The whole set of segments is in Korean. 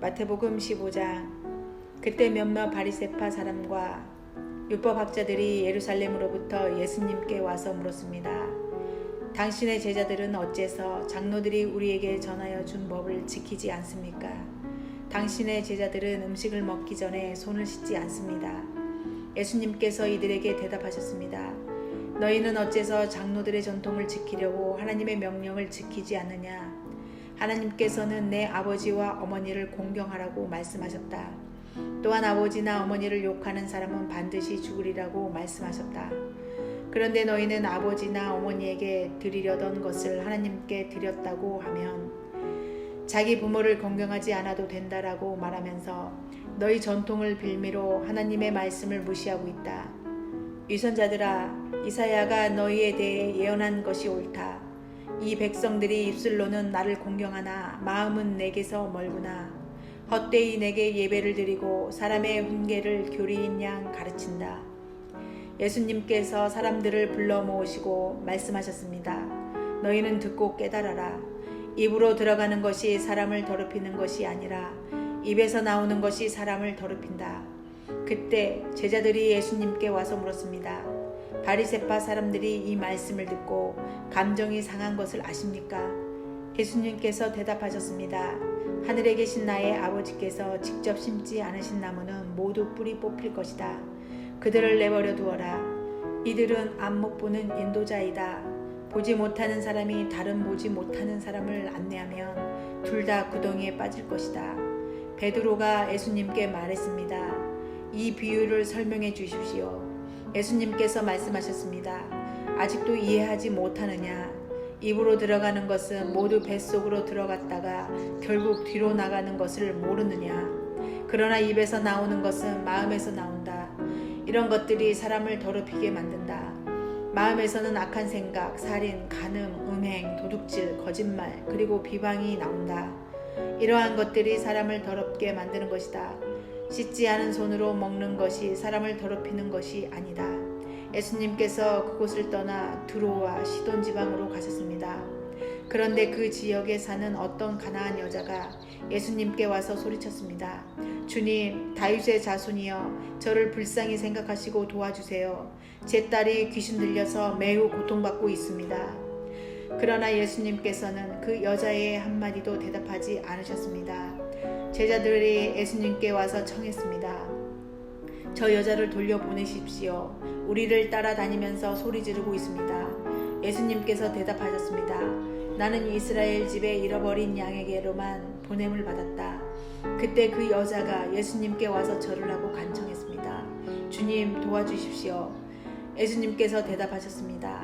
마태복음 15장. 그때 몇몇 바리새파 사람과 율법학자들이 예루살렘으로부터 예수님께 와서 물었습니다. 당신의 제자들은 어째서 장로들이 우리에게 전하여 준 법을 지키지 않습니까? 당신의 제자들은 음식을 먹기 전에 손을 씻지 않습니다. 예수님께서 이들에게 대답하셨습니다. 너희는 어째서 장로들의 전통을 지키려고 하나님의 명령을 지키지 않느냐? 하나님께서는 내 아버지와 어머니를 공경하라고 말씀하셨다. 또한 아버지나 어머니를 욕하는 사람은 반드시 죽으리라고 말씀하셨다. 그런데 너희는 아버지나 어머니에게 드리려던 것을 하나님께 드렸다고 하면 자기 부모를 공경하지 않아도 된다라고 말하면서 너희 전통을 빌미로 하나님의 말씀을 무시하고 있다. 위선자들아, 이사야가 너희에 대해 예언한 것이 옳다. 이 백성들이 입술로는 나를 공경하나 마음은 내게서 멀구나. 헛되이 내게 예배를 드리고 사람의 훈계를 교리인 양 가르친다. 예수님께서 사람들을 불러 모으시고 말씀하셨습니다. 너희는 듣고 깨달아라. 입으로 들어가는 것이 사람을 더럽히는 것이 아니라 입에서 나오는 것이 사람을 더럽힌다. 그때 제자들이 예수님께 와서 물었습니다. 바리새파 사람들이 이 말씀을 듣고 감정이 상한 것을 아십니까? 예수님께서 대답하셨습니다. 하늘에 계신 나의 아버지께서 직접 심지 않으신 나무는 모두 뿌리 뽑힐 것이다. 그들을 내버려 두어라. 이들은 안목 보는 인도자이다. 보지 못하는 사람이 다른 보지 못하는 사람을 안내하면 둘 다 구덩이에 빠질 것이다. 베드로가 예수님께 말했습니다. 이 비유를 설명해 주십시오. 예수님께서 말씀하셨습니다. 아직도 이해하지 못하느냐? 입으로 들어가는 것은 모두 뱃속으로 들어갔다가 결국 뒤로 나가는 것을 모르느냐? 그러나 입에서 나오는 것은 마음에서 나온다. 이런 것들이 사람을 더럽히게 만든다. 마음에서는 악한 생각, 살인, 간음, 음행, 도둑질, 거짓말, 그리고 비방이 나온다. 이러한 것들이 사람을 더럽게 만드는 것이다. 씻지 않은 손으로 먹는 것이 사람을 더럽히는 것이 아니다. 예수님께서 그곳을 떠나 두로와 시돈 지방으로 가셨습니다. 그런데 그 지역에 사는 어떤 가나안 여자가 예수님께 와서 소리쳤습니다. 주님, 다윗의 자손이여, 저를 불쌍히 생각하시고 도와주세요. 제 딸이 귀신 들려서 매우 고통받고 있습니다. 그러나 예수님께서는 그 여자의 한마디도 대답하지 않으셨습니다. 제자들이 예수님께 와서 청했습니다. 저 여자를 돌려보내십시오. 우리를 따라다니면서 소리 지르고 있습니다. 예수님께서 대답하셨습니다. 나는 이스라엘 집에 잃어버린 양에게로만 보냄을 받았다. 그때 그 여자가 예수님께 와서 절을 하고 간청했습니다. 주님, 도와주십시오. 예수님께서 대답하셨습니다.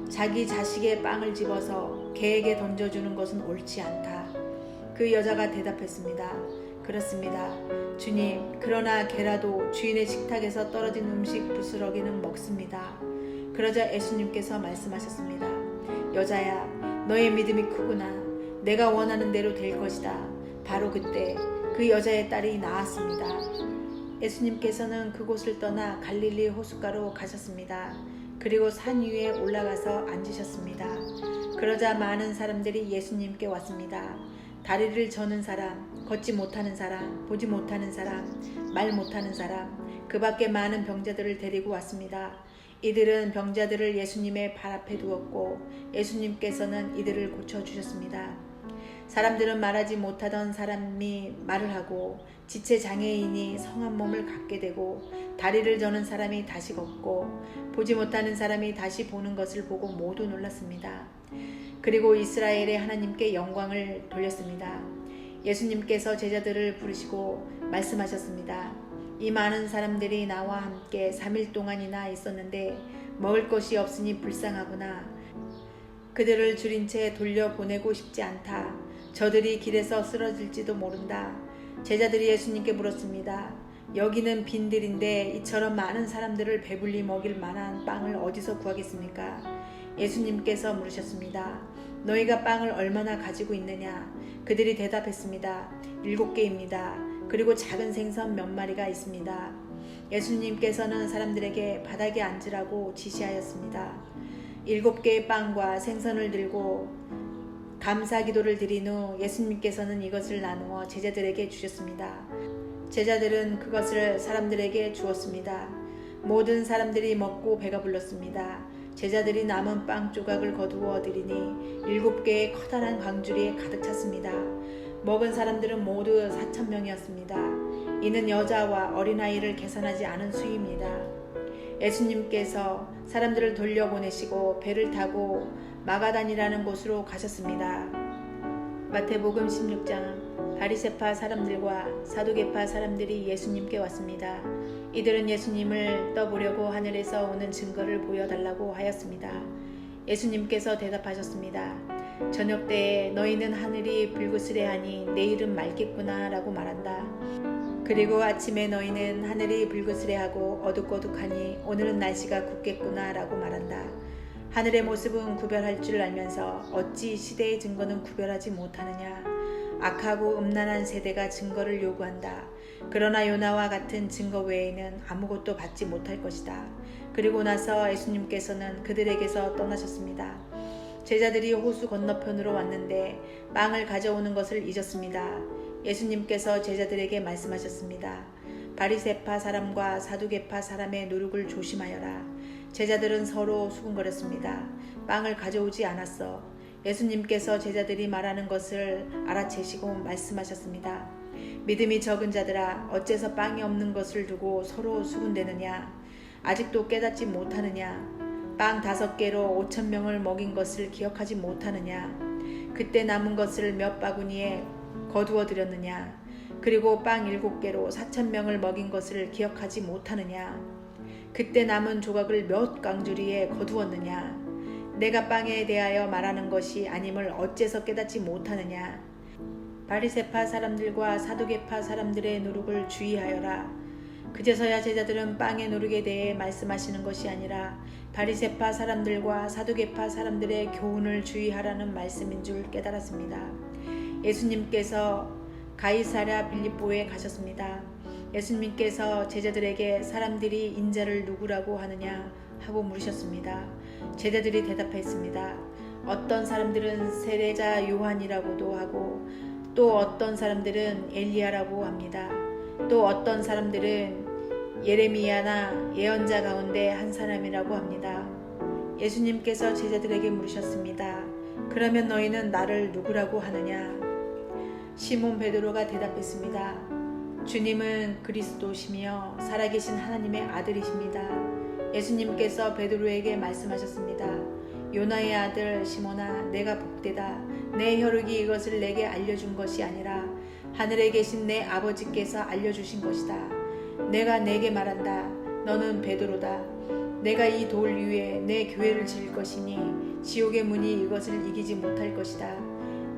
자기 자식의 빵을 집어서 개에게 던져주는 것은 옳지 않다. 그 여자가 대답했습니다. 그렇습니다. 주님, 그러나 개라도 주인의 식탁에서 떨어진 음식 부스러기는 먹습니다. 그러자 예수님께서 말씀하셨습니다. 여자야, 너의 믿음이 크구나. 내가 원하는 대로 될 것이다. 바로 그때 그 여자의 딸이 나았습니다. 예수님께서는 그곳을 떠나 갈릴리 호숫가로 가셨습니다. 그리고 산 위에 올라가서 앉으셨습니다. 그러자 많은 사람들이 예수님께 왔습니다. 다리를 저는 사람, 걷지 못하는 사람, 보지 못하는 사람, 말 못하는 사람, 그 밖에 많은 병자들을 데리고 왔습니다. 이들은 병자들을 예수님의 발 앞에 두었고 예수님께서는 이들을 고쳐주셨습니다. 사람들은 말하지 못하던 사람이 말을 하고 지체 장애인이 성한 몸을 갖게 되고 다리를 저는 사람이 다시 걷고 보지 못하는 사람이 다시 보는 것을 보고 모두 놀랐습니다. 그리고 이스라엘의 하나님께 영광을 돌렸습니다. 예수님께서 제자들을 부르시고 말씀하셨습니다. 이 많은 사람들이 나와 함께 3일 동안이나 있었는데 먹을 것이 없으니 불쌍하구나. 그들을 줄인 채 돌려보내고 싶지 않다. 저들이 길에서 쓰러질지도 모른다. 제자들이 예수님께 물었습니다. 여기는 빈들인데 이처럼 많은 사람들을 배불리 먹일 만한 빵을 어디서 구하겠습니까? 예수님께서 물으셨습니다. 너희가 빵을 얼마나 가지고 있느냐? 그들이 대답했습니다. 7개입니다. 그리고 작은 생선 몇 마리가 있습니다. 예수님께서는 사람들에게 바닥에 앉으라고 지시하였습니다. 7개의 빵과 생선을 들고 감사 기도를 드린 후 예수님께서는 이것을 나누어 제자들에게 주셨습니다. 제자들은 그것을 사람들에게 주었습니다. 모든 사람들이 먹고 배가 불렀습니다. 제자들이 남은 빵 조각을 거두어 드리니 7개의 커다란 광주리에 가득 찼습니다. 먹은 사람들은 모두 4,000명이었습니다. 이는 여자와 어린아이를 계산하지 않은 수입니다. 예수님께서 사람들을 돌려보내시고 배를 타고 마가단이라는 곳으로 가셨습니다. 마태복음 16장. 바리새파 사람들과 사두개파 사람들이 예수님께 왔습니다. 이들은 예수님을 떠보려고 하늘에서 오는 증거를 보여달라고 하였습니다. 예수님께서 대답하셨습니다. 저녁 때에 너희는 하늘이 불그스레하니 내일은 맑겠구나 라고 말한다. 그리고 아침에 너희는 하늘이 불그스레하고 어둑어둑하니 오늘은 날씨가 굽겠구나 라고 말한다. 하늘의 모습은 구별할 줄 알면서 어찌 시대의 증거는 구별하지 못하느냐. 악하고 음란한 세대가 증거를 요구한다. 그러나 요나와 같은 증거 외에는 아무것도 받지 못할 것이다. 그리고 나서 예수님께서는 그들에게서 떠나셨습니다. 제자들이 호수 건너편으로 왔는데 빵을 가져오는 것을 잊었습니다. 예수님께서 제자들에게 말씀하셨습니다. 바리새파 사람과 사두개파 사람의 누룩을 조심하여라. 제자들은 서로 수군거렸습니다. 빵을 가져오지 않았어. 예수님께서 제자들이 말하는 것을 알아채시고 말씀하셨습니다. 믿음이 적은 자들아, 어째서 빵이 없는 것을 두고 서로 수군대느냐? 아직도 깨닫지 못하느냐? 빵 5개로 5,000명을 먹인 것을 기억하지 못하느냐? 그때 남은 것을 몇 바구니에 거두어 드렸느냐? 그리고 빵 7개로 4,000명을 먹인 것을 기억하지 못하느냐? 그때 남은 조각을 몇 강주리에 거두었느냐? 내가 빵에 대하여 말하는 것이 아님을 어째서 깨닫지 못하느냐? 바리새파 사람들과 사두개파 사람들의 누룩을 주의하여라. 그제서야 제자들은 빵의 누룩에 대해 말씀하시는 것이 아니라 바리새파 사람들과 사두개파 사람들의 교훈을 주의하라는 말씀인 줄 깨달았습니다. 예수님께서 가이사랴 빌립보에 가셨습니다. 예수님께서 제자들에게 사람들이 인자를 누구라고 하느냐 하고 물으셨습니다. 제자들이 대답했습니다. 어떤 사람들은 세례자 요한이라고도 하고 또 어떤 사람들은 엘리야라고 합니다. 또 어떤 사람들은 예레미야나 예언자 가운데 한 사람이라고 합니다. 예수님께서 제자들에게 물으셨습니다. 그러면 너희는 나를 누구라고 하느냐? 시몬 베드로가 대답했습니다. 주님은 그리스도시며 살아계신 하나님의 아들이십니다. 예수님께서 베드로에게 말씀하셨습니다. 요나의 아들 시몬아, 내가 복되다. 내 혈육이 이것을 내게 알려준 것이 아니라 하늘에 계신 내 아버지께서 알려주신 것이다. 내가 내게 말한다. 너는 베드로다. 내가 이 돌 위에 내 교회를 지을 것이니 지옥의 문이 이것을 이기지 못할 것이다.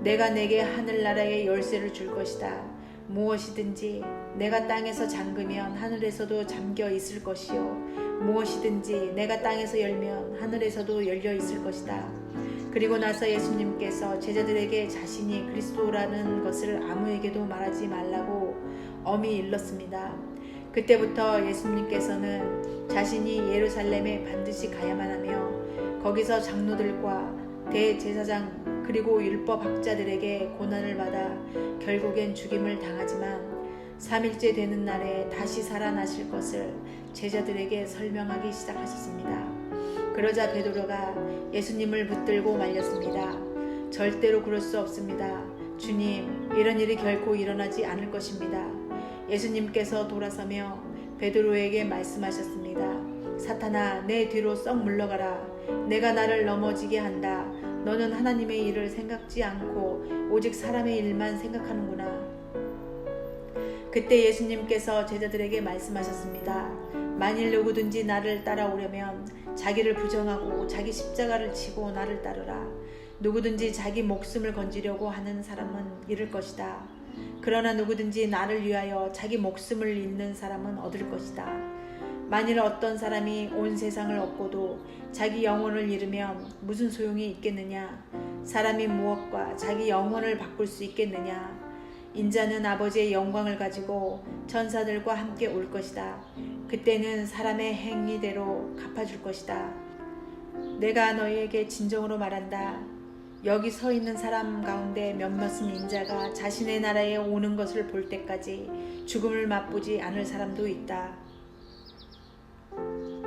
내가 내게 하늘나라의 열쇠를 줄 것이다. 무엇이든지 내가 땅에서 잠그면 하늘에서도 잠겨 있을 것이요 무엇이든지 내가 땅에서 열면 하늘에서도 열려 있을 것이다. 그리고 나서 예수님께서 제자들에게 자신이 그리스도라는 것을 아무에게도 말하지 말라고 엄히 일렀습니다. 그때부터 예수님께서는 자신이 예루살렘에 반드시 가야만 하며 거기서 장로들과 대제사장 그리고 율법학자들에게 고난을 받아 결국엔 죽임을 당하지만 3일째 되는 날에 다시 살아나실 것을 제자들에게 설명하기 시작하셨습니다. 그러자 베드로가 예수님을 붙들고 말렸습니다. 절대로 그럴 수 없습니다. 주님, 이런 일이 결코 일어나지 않을 것입니다. 예수님께서 돌아서며 베드로에게 말씀하셨습니다. 사탄아, 내 뒤로 썩 물러가라. 내가 나를 넘어지게 한다. 너는 하나님의 일을 생각지 않고 오직 사람의 일만 생각하는구나. 그때 예수님께서 제자들에게 말씀하셨습니다. 만일 누구든지 나를 따라오려면 자기를 부정하고 자기 십자가를 지고 나를 따르라. 누구든지 자기 목숨을 건지려고 하는 사람은 잃을 것이다. 그러나 누구든지 나를 위하여 자기 목숨을 잃는 사람은 얻을 것이다. 만일 어떤 사람이 온 세상을 얻고도 자기 영혼을 잃으면 무슨 소용이 있겠느냐? 사람이 무엇과 자기 영혼을 바꿀 수 있겠느냐? 인자는 아버지의 영광을 가지고 천사들과 함께 올 것이다. 그때는 사람의 행위대로 갚아줄 것이다. 내가 너희에게 진정으로 말한다. 여기 서 있는 사람 가운데 몇몇은 인자가 자신의 나라에 오는 것을 볼 때까지 죽음을 맛보지 않을 사람도 있다.